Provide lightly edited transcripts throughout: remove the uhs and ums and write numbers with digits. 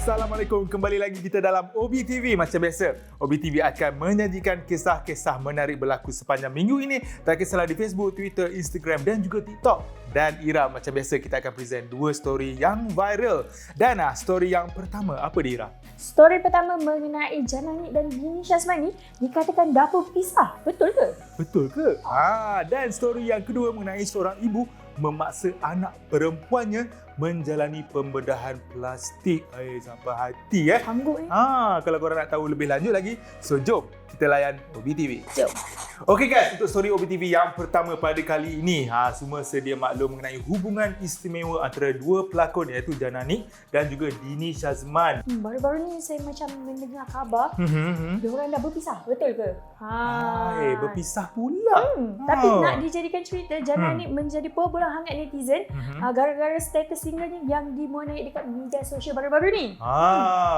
Assalamualaikum, kembali lagi kita dalam OBTV. Macam biasa, OBTV akan menyajikan kisah-kisah menarik berlaku sepanjang minggu ini. Tak kisahlah di Facebook, Twitter, Instagram dan juga TikTok. Dan Ira, macam biasa kita akan present dua story yang viral. Dan story yang pertama, apa dia Ira? Story pertama mengenai Janani dan Dini Syazmani dikatakan dapur pisah. Betul ke? Betul ke? Dan story yang kedua mengenai seorang ibu memaksa anak perempuannya menjalani pembedahan plastik. Sampai hati Sanggup Kalau korang nak tahu lebih lanjut lagi, so jom kita layan OBTV. Jom. Okey guys, untuk story OBTV yang pertama pada kali ini, semua sedia maklum mengenai hubungan istimewa antara dua pelakon iaitu Janani dan juga Dini Syazman. Baru-baru ni saya macam mendengar khabar diorang dah berpisah. Betul ke? Berpisah pula. Tapi nak dijadikan cerita, Janani menjadi perbualan hangat netizen gara-gara status singlenya yang dimuat naik dekat media sosial baru-baru ni.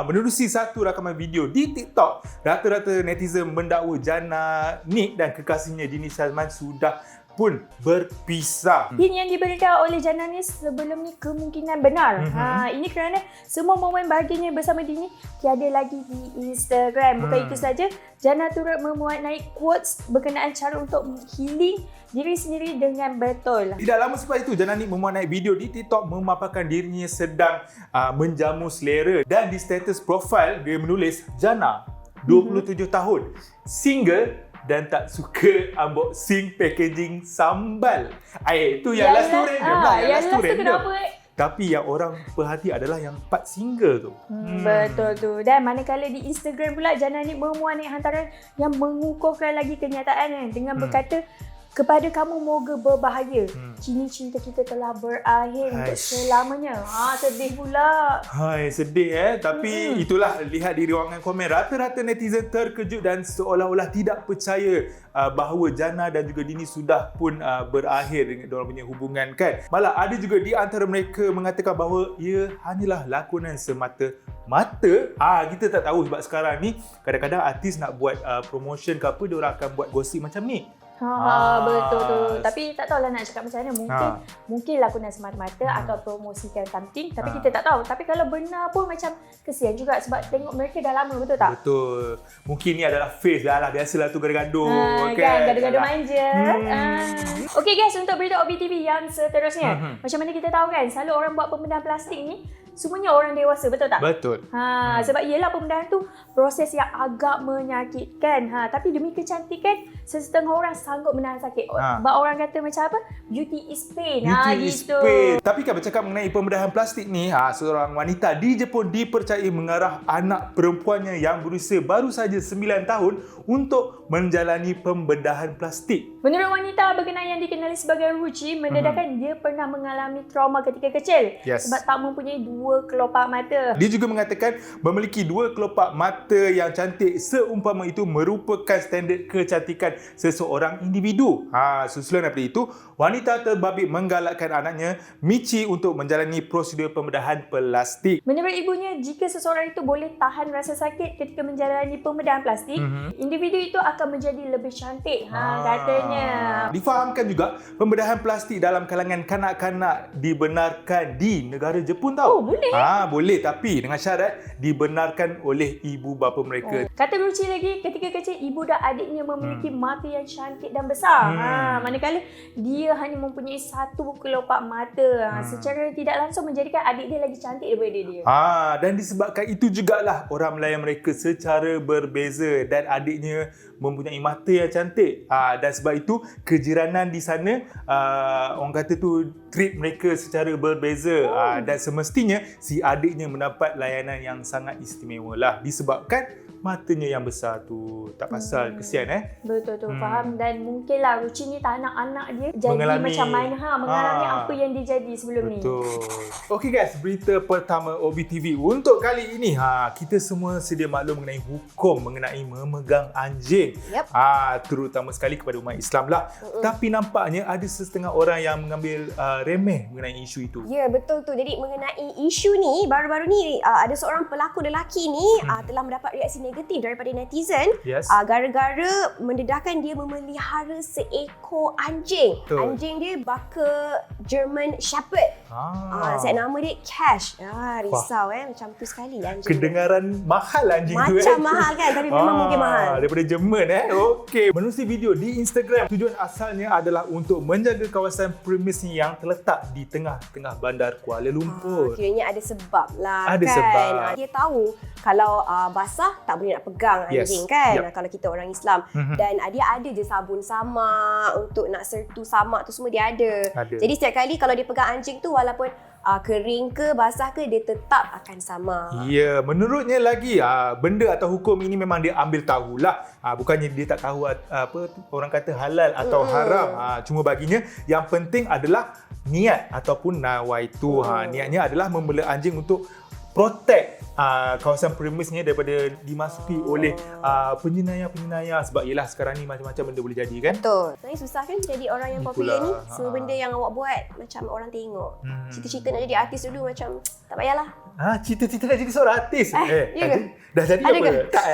Menerusi satu rakaman video di TikTok, rata-rata netizen mendakwa Janani dan kekasihnya Dini Syazman sudah pun berpisah. Hint yang diberikan oleh Janani sebelum ni kemungkinan benar. Ini kerana semua momen bahagianya bersama Dini tiada lagi di Instagram. Bukan itu saja, Jana turut memuat naik quotes berkenaan cara untuk healing diri sendiri dengan betul. Tidak lama selepas itu, Janani memuat naik video di TikTok memaparkan dirinya sedang menjamu selera. Dan di status profil dia menulis, Jana 27 tahun, single dan tak suka unboxing packaging sambal. Itu yang last tu random lah. Yang last tu random. Tapi yang orang perhati adalah yang part single tu. Betul tu. Dan manakala di Instagram pula, Janani memuat naik hantaran yang mengukuhkan lagi kenyataan dengan berkata, kepada kamu moga berbahaya. Kini cinta kita telah berakhir untuk selamanya. Sedih pula. Sedih Tapi itulah, lihat di ruangan komen, rata-rata netizen terkejut dan seolah-olah tidak percaya bahawa Jana dan juga Dini sudah pun berakhir dengan diorang punya hubungan kan. Malah ada juga di antara mereka mengatakan bahawa ia hanyalah lakonan semata-mata. Kita tak tahu sebab sekarang ni kadang-kadang artis nak buat promotion ke apa, diorang akan buat gosip macam ni. Betul tu. Tapi tak tahulah nak cakap macam mana. Mungkin lakonan semata-mata atau promosikan something. Tapi kita tak tahu. Tapi kalau benar pun macam kesian juga sebab tengok mereka dah lama, betul tak? Betul. Mungkin ni adalah phase dah lah. Biasalah tu gaduh-gaduh. Kan, gaduh-gaduh manja. Okey guys, untuk berita OBTV yang seterusnya. Macam mana kita tahu kan, selalu orang buat pembedahan plastik ni semuanya orang dewasa, betul tak? Betul. Sebab ialah pembedahan tu proses yang agak menyakitkan. Tapi demi kecantikan, sesetengah orang sanggup menahan sakit. Sebab orang kata macam apa? Beauty is pain. Beauty is pain. Tapi kan bercakap mengenai pembedahan plastik ni, seorang wanita di Jepun dipercayai mengarah anak perempuannya yang berusia baru saja 9 tahun untuk menjalani pembedahan plastik. Menurut wanita berkenaan yang dikenali sebagai Ruchi, mendedahkan dia pernah mengalami trauma ketika kecil sebab tak mempunyai dua kelopak mata. Dia juga mengatakan memiliki dua kelopak mata yang cantik seumpama itu merupakan standard kecantikan seseorang individu. Susulan daripada itu, wanita terbabit menggalakkan anaknya Michi untuk menjalani prosedur pembedahan plastik. Menurut ibunya, jika seseorang itu boleh tahan rasa sakit ketika menjalani pembedahan plastik, individu itu akan menjadi lebih cantik, katanya. Difahamkan juga pembedahan plastik dalam kalangan kanak-kanak dibenarkan di negara Jepun tau. Boleh? Boleh, tapi dengan syarat dibenarkan oleh ibu bapa mereka. Kata Ruchi lagi, ketika kecil ibu dan adiknya memiliki mata yang cantik dan besar. Manakala dia hanya mempunyai satu kelopak mata. Secara tidak langsung menjadikan adik dia lagi cantik daripada dia. Dan disebabkan itu jugalah orang melayan mereka secara berbeza dan adiknya mempunyai mata yang cantik. Dan sebab itu kejiranan di sana orang kata tu treat mereka secara berbeza. Dan semestinya si adiknya mendapat layanan yang sangat istimewa lah disebabkan matanya yang besar tu. Tak pasal kesian Betul tu, faham. Dan mungkinlah Ruchi ni tak nak anak dia jadi macam main mengalami apa yang dia jadi sebelum ni. Betul. Okey guys, berita pertama OBTV untuk kali ini, kita semua sedia maklum mengenai hukum mengenai memegang anjing. Terutama sekali kepada umat Islam lah. Tapi nampaknya ada setengah orang yang mengambil remeh mengenai isu itu. Ya, betul tu. Jadi mengenai isu ni, baru-baru ni ada seorang pelakon lelaki ni telah mendapat reaksi negatif negatif daripada netizen. Yes. Gara-gara mendedahkan dia memelihara seekor anjing. Betul. Anjing dia baka German Shepherd. Set nama dia Cash. Risau macam tu sekali anjing. Kedengaran mahal anjing tu. Macam mahal kan, tapi memang mungkin mahal. Daripada Jerman Okey. Menerusi video di Instagram, tujuan asalnya adalah untuk menjaga kawasan premisnya yang terletak di tengah-tengah bandar Kuala Lumpur. Kiranya ada sebab lah Ada kan. sebab. Dia tahu kalau basah tak boleh nak pegang anjing kan. Yep. Kalau kita orang Islam. Dan dia ada je sabun samak untuk nak sertu samak tu semua dia ada. Jadi setiap kali kalau dia pegang anjing tu walaupun kering ke basah ke dia tetap akan sama. Ya, menurutnya lagi benda atau hukum ini memang dia ambil tahulah. Bukannya dia tak tahu apa orang kata halal atau haram. Cuma baginya yang penting adalah niat ataupun nawaitu. Niatnya adalah membela anjing untuk protect kawasan premisnya daripada dimasuki oleh penjenayah-penjenayah, sebab yelah sekarang ni macam-macam benda boleh jadi kan. Betul. Sebenarnya susah kan jadi orang yang popular ni. Itulah. Semua benda yang awak buat macam orang tengok. Cita-cita nak jadi artis dulu macam tak payahlah. Cita-cita nak jadi seorang artis. ya ke? Dah jadi Ada apa? ke? Tak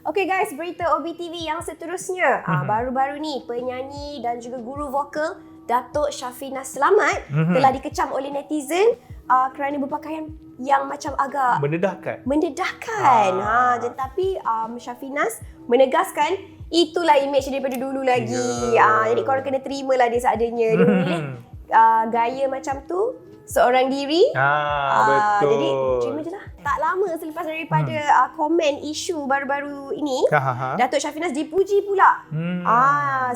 Okay guys, berita OBTV yang seterusnya. Baru-baru ni penyanyi dan juga guru vokal Datuk Syafina Selamat telah dikecam oleh netizen kerana berpakaian yang macam agak mendedahkan. Tetapi Syafinas menegaskan itulah image daripada dulu lagi. Jadi korang kena terimalah dia seadanya. Dia memilih gaya macam tu seorang diri. Betul. Jadi terima je lah. Tak lama selepas daripada komen isu baru-baru ini, Datuk Syafinas dipuji pula.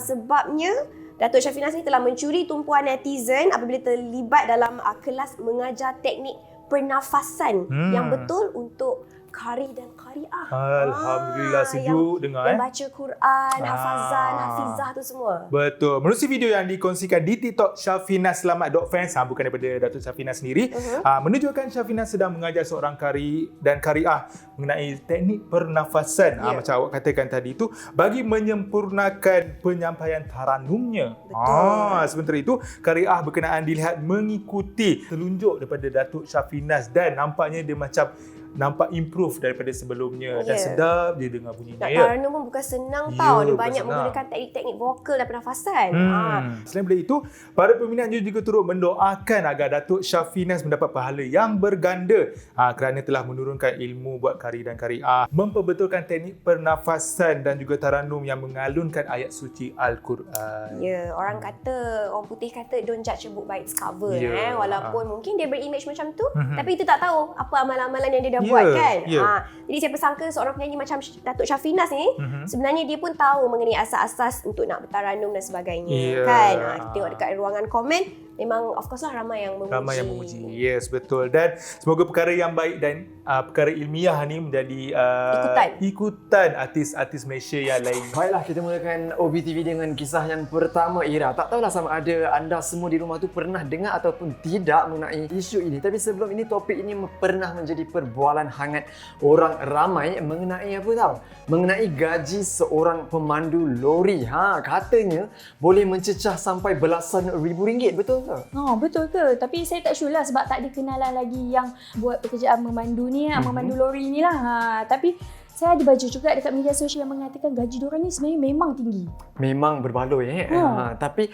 Sebabnya Datuk Syafinas ni telah mencuri tumpuan netizen apabila terlibat dalam kelas mengajar teknik pernafasan yang betul untuk qari dan qariah. Alhamdulillah, sejuk dengar. Yang baca Quran, hafazan, hafizah tu semua. Betul. Menerusi video yang dikongsikan di TikTok Syafina Selamat.fans, bukan daripada Datuk Syafina sendiri, menunjukkan Syafina sedang mengajar seorang qari dan qariah mengenai teknik pernafasan, macam awak katakan tadi itu, bagi menyempurnakan penyampaian taranumnya. Sementara itu, qariah berkenaan dilihat mengikuti telunjuk daripada Datuk Syafinas dan nampaknya dia macam nampak improve daripada sebelumnya dan sedap dia dengar bunyinya. Taranum pun bukan senang tau. Dia banyak menggunakan teknik-teknik vokal dan pernafasan. Selain daripada itu, para peminat juga turut mendoakan agar Datuk Syafinas mendapat pahala yang berganda kerana telah menurunkan ilmu buat qari dan qariah, memperbetulkan teknik pernafasan dan juga taranum yang mengalunkan ayat suci Al-Quran. Orang putih kata don't judge a book by its cover. Walaupun mungkin dia berimage macam tu, tapi kita tak tahu apa amalan-amalan yang dia dah buat kan. Jadi siapa sangka seorang penyanyi macam Datuk Syafinas ni sebenarnya dia pun tahu mengenai asas-asas untuk nak bertaranum dan sebagainya kan. Kita tengok dekat ruangan komen, memang of course lah ramai yang memuji. Yes, betul. Dan semoga perkara yang baik dan perkara ilmiah ni menjadi ikutan artis-artis Malaysia yang lain. Baiklah, kita mulakan OBTV dengan kisah yang pertama, Ira. Tak tahulah sama ada anda semua di rumah tu pernah dengar ataupun tidak mengenai isu ini. Tapi sebelum ini, topik ini pernah menjadi perbualan hangat orang ramai mengenai apa tahu? Mengenai gaji seorang pemandu lori. Katanya boleh mencecah sampai belasan ribu ringgit. Betul ke? Betul ke? Tapi saya tak sure lah sebab tak ada kenalan lagi yang buat pekerjaan memandu ni, memandu lori ni lah. Tapi saya ada baca juga dekat media sosial yang mengatakan gaji diorang ni sebenarnya memang tinggi. Memang berbaloi. Tapi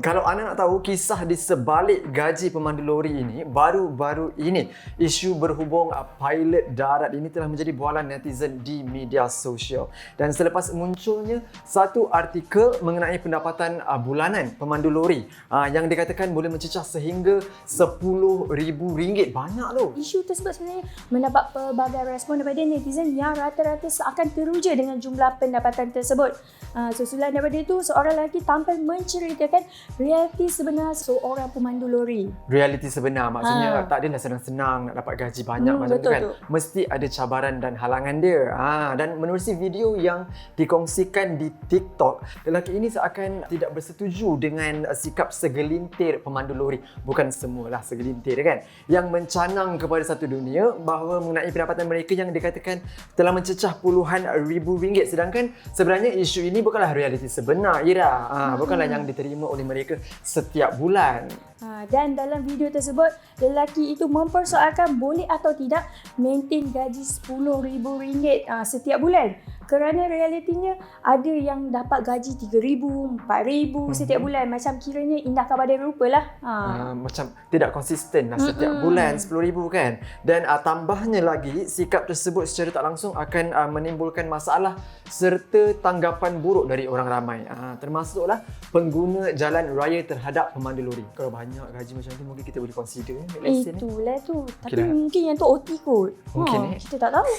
kalau anda nak tahu kisah di sebalik gaji pemandu lori ini, baru-baru ini isu berhubung pilot darat ini telah menjadi bualan netizen di media sosial. Dan selepas munculnya satu artikel mengenai pendapatan bulanan pemandu lori yang dikatakan boleh mencecah sehingga RM10,000. Banyak tu. Isu tersebut sebenarnya mendapat pelbagai respon daripada netizen yang rata-rata seakan teruja dengan jumlah pendapatan tersebut. Susulan daripada itu, seorang lelaki tampil menceritakan realiti sebenar seorang pemandu lori. Realiti sebenar maksudnya tak adalah senang-senang nak dapat gaji banyak macam tu kan. Mesti ada cabaran dan halangan dia. Dan menerusi video yang dikongsikan di TikTok, lelaki ini seakan tidak bersetuju dengan sikap segelintir pemandu lori. Bukan semualah segelintir kan. Yang mencanang kepada satu dunia bahawa mengenai pendapatan mereka yang dikatakan telah telah mencecah puluhan ribu ringgit, sedangkan sebenarnya isu ini bukanlah realiti sebenar, Ira. Bukanlah yang diterima oleh mereka setiap bulan. Dan dalam video tersebut, lelaki itu mempersoalkan boleh atau tidak maintain gaji RM10,000 setiap bulan. Kerana realitinya ada yang dapat gaji RM3,000, RM4,000 setiap bulan. Macam kiranya indah kabar dari rupa lah. Macam tidak konsisten lah setiap bulan RM10,000 kan. Dan tambahnya lagi, sikap tersebut secara tak langsung akan menimbulkan masalah serta tanggapan buruk dari orang ramai. Termasuklah pengguna jalan raya terhadap pemandu lori. Kalau banyak gaji macam tu mungkin kita boleh consider. Itulah tu. Tapi Kira. mungkin yang tu OT kot. Mungkin, Kita tak tahu.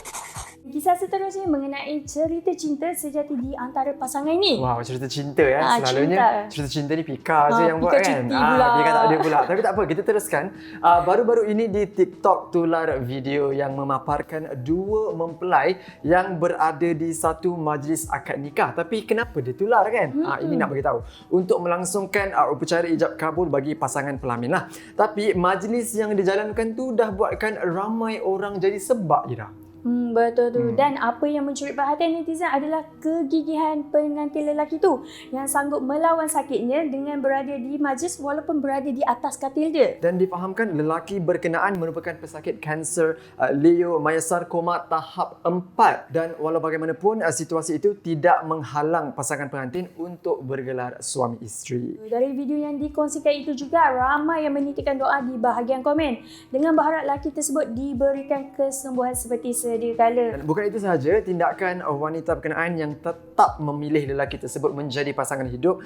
Kisah seterusnya mengenai cerita cinta sejati di antara pasangan ini. Wow, cerita cinta ya. Selalunya cerita cinta ni Pika je yang buat Pika kan. cuti pula. Pika tak ada pula. Tapi tak apa, kita teruskan. Baru-baru ini di TikTok tular video yang memaparkan dua mempelai yang berada di satu majlis akad nikah. Tapi kenapa dia tular kan? Ini nak bagi tahu. Untuk melangsungkan upacara ijab kabul bagi pasangan pelamin lah. Tapi majlis yang dijalankan tu dah buatkan ramai orang jadi sebab, Ira. Betul tu. Dan apa yang mencuri perhatian netizen adalah kegigihan pengantin lelaki tu yang sanggup melawan sakitnya dengan berada di majlis walaupun berada di atas katil dia. Dan difahamkan lelaki berkenaan merupakan pesakit kanser leiomyosarkoma tahap 4, dan walau bagaimanapun situasi itu tidak menghalang pasangan pengantin untuk bergelar suami isteri. Dari video yang dikongsikan itu juga ramai yang menitikkan doa di bahagian komen dengan berharap lelaki tersebut diberikan kesembuhan seperti sedia kala. Dan bukan itu sahaja, tindakan wanita berkenaan yang tetap memilih lelaki tersebut menjadi pasangan hidup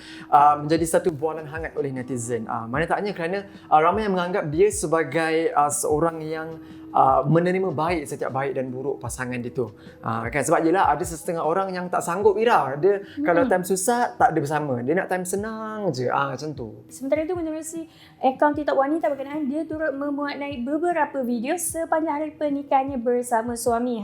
menjadi satu bualan hangat oleh netizen. Mana taknya kerana ramai yang menganggap dia sebagai seorang yang menerima baik setiap baik dan buruk pasangan dia tu. Kan sebab jelah ada setengah orang yang tak sanggup, Ira. Dia kalau time susah tak ada bersama. Dia nak time senang je. Macam tu. Sementara itu menerusi akaun TikTok wanita berkenaan, dia turut memuat naik beberapa video sepanjang hari pernikahannya bersama suami.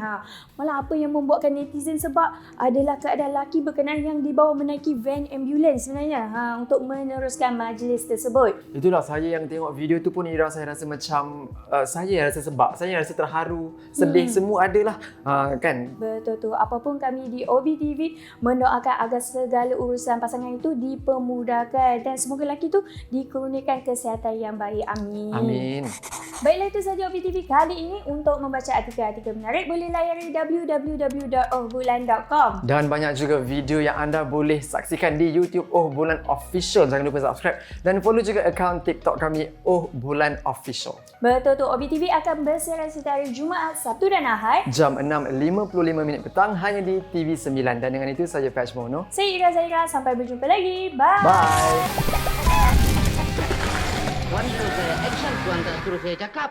Malah apa yang membuatkan netizen sebab adalah keadaan lelaki berkenaan yang dibawa menaiki van ambulans sebenarnya untuk meneruskan majlis tersebut. Itulah saya yang tengok video tu pun, Ira, saya rasa macam saya rasa sebab saya rasa terharu, sedih, semua adalah kan. Betul tu. Apapun kami di OBTV mendoakan agar segala urusan pasangan itu dipermudahkan dan semoga lelaki tu dikurniakan kesihatan yang baik. Amin. Amin. Baiklah, itu sahaja OBTV kali ini. Untuk membaca artikel-artikel menarik boleh layari www.ohbulan.com. Dan banyak juga video yang anda boleh saksikan di YouTube Oh Bulan Official. Jangan lupa subscribe dan follow juga akaun TikTok kami Oh Bulan Official. Betul tu. OBTV akan bersiaran setiap hari Jumaat, Sabtu dan Ahad Jam 6.55 petang hanya di TV9. Dan dengan itu saya Patch Mono. Saya Ira Zahira. Sampai berjumpa lagi. Bye. Bye. Tuan suruh saya action, tuan tak suruh saya cakap.